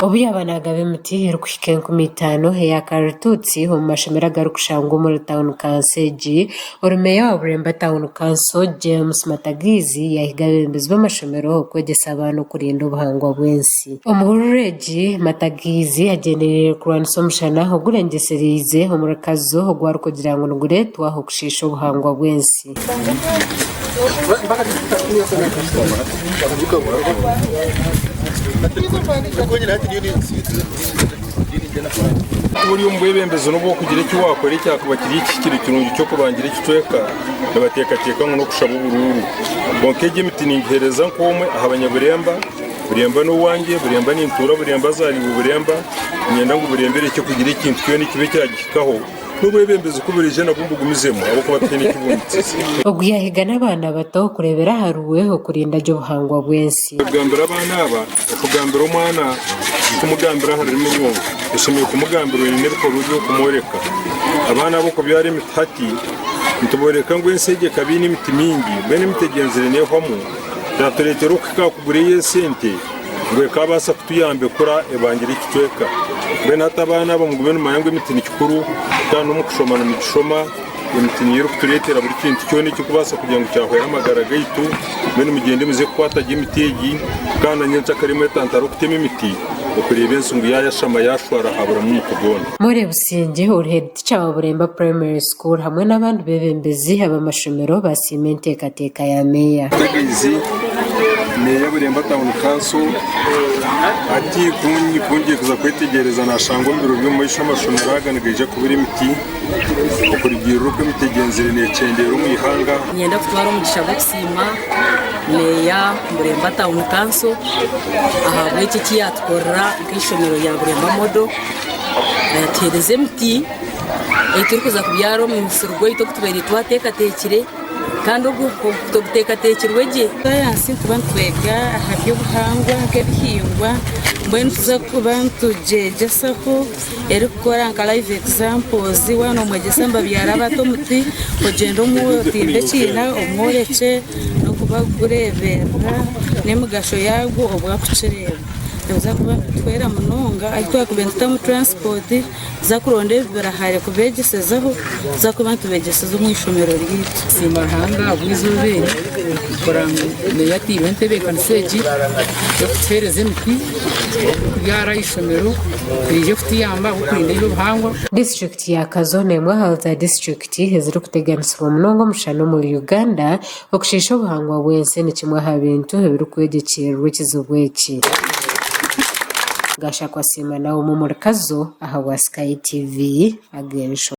obuyabanaga b'emiti erukuhika 50 eya Karitutsi omu mashomero agarukushangwa omuri Town Council egi. Orumeya wa Buremba Town Council James Matagizi yahiga abebembezi b'amashomero okwegyesa abaana okurinda obuhangwa bw'ensi. Omu hururu egi Matagizi agendereire kurwanisa omushana ogurengesereize omu rukazo ogwarikugira ngu nigureetwa okushiisha obuhangwa bw'ensi. Buri umubebembezo no kugira icyo wakora cyakuba kiri ikikiri kirungi cyo kubangira ikitweka nabatekateka no kushaba ubururu bonkeje imiti ningereza nkomwe ahabanyaburemba Buremba no wange Buremba n'intura Buremba zari Buremba nyenda ngo Burembere cyo kugira ikintu cyo nikibe cyagikaho n'ubwebembezo kubirije nabumugumizemo abo kubatene n'ikibunditse oguyahiga n'abana bato kurebera haruwe okurinda ryo buhangwa bw'ensi. Kugambira abana aba kugambira umwana kumugambira harimo mwongo eshimiye kumugambira n'ebikoro byo kumoreka abana abo kubyara imitati ntuboreka ngo ensege kabini imiti mingi bene mitegenzere ne homo datoretero kuguriye sente ngwe kabasa kutuyambe kura ebangira ikitweka bene atabana abo mugubene mayango imiti nikikuru kandi umukushoma no mishoma imiti niyo kuturetera buri kintu cyone cyo kubasa kugira ngo cyahwera amagara gaitu bene mugende muze kwataje imitegi kandi nyenza karimo tantaro kutema imiti okureba ensungu yashama yashwara habura mu kugona. More Businge head cha Buremba Primary School hamwe n'abandi bebembezi abamashomero basimente kateka ya meya. Tagizi meya Buremba Town Council ati kungiye kuza kwitegereza nashango mbiro byo mu ishomashomero aganirije kubira imiti okurigira uko mitegenzere necendero mu ihanga nyenda kutwara umugisha gusima meya Buremba Town Council aha bw'iki kiyatwara kwishomero ya Buremba modo yatereze imiti turi kuza kubyaro mu musurgo ito kutubera twatekatekire kandi ubwo tubutekatekirwe je sayansi tubantwega habyo buhangwa bw'ibihingwa mbene tuza kuba tujejesaho eri gukora nka live examples wano mwegesa mbabyara bato muti kugenda umutinde kina umworeke no kuba kurebera n'emugasho yago obwakucerera tuza kuba twera munonga ariko yakubenta mu transport za kuronde barahare kubegesezaho za kuba tubegeseza mu ishomero ry'iki simahanga bwizubere koranga yati bente bekanseji yotereze imiti yara ishomero rije kutiyamba ukurinda y'ubuhangwa. District ya Kazone mwa Health District hezero kuteganiswa munongo mushano muri Uganda okushisha obuhangwa bw'ensi ni kimwe ha bintu hebiri kwegekirwa kizobweki gasha kwa sima na mu murikazo aha wa Sky TV agensho.